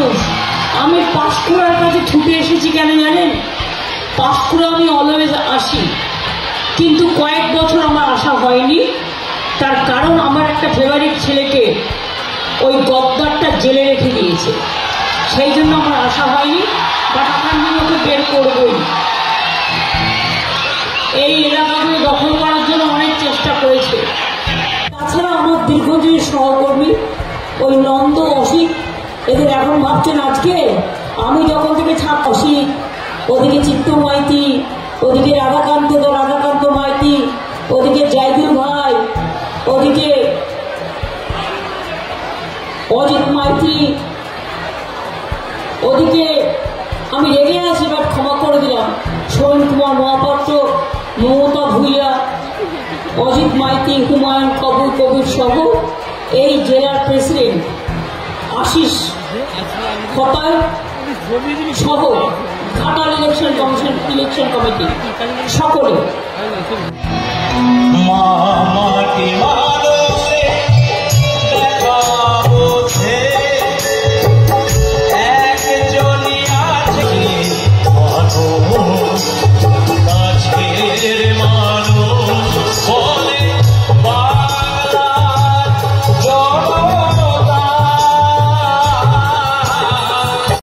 মানুষ। আমি পাঁশকুড়ার কাছে ছুটে এসেছি কেন জানেন? পাঁশকুড়া আমি অলওয়েজ আসি, কিন্তু কয়েক বছর আমার আসা হয়নি। তার কারণ আমার একটা ফেভারিট ছেলেকে ওই গদ্দারটা জেলে রেখে দিয়েছে, সেই জন্য আমার আসা হয়নি। বাট আমি ওকে বের করবই। এই এলাকাগুলো দখল করার জন্য অনেক চেষ্টা করেছে। তাছাড়া আমার দীর্ঘদিনের সহকর্মী ওই নন্দ, অসিত, এদের এখন ভাবছেন আজকে আমি যখন থেকে অসিত, ওদিকে চিত্ত মাইতি, ওদিকে রাধাকান্ত মাইতি, ওদিকে জয়দুর ভাই, ওদিকে অজিত মাইতি, ওদিকে আমি রেগে আছি, বাট ক্ষমা করে দিলাম, সোহেন কুমার মহাপাত্র, মমতা ভূঁইয়া, অজিত মাইতি, হুমায়ুন কবির সহ এই জেলার প্রেসিডেন্ট আশিস খতায় সহ ঘাটাল ইলেকশন কমিটি সকলে।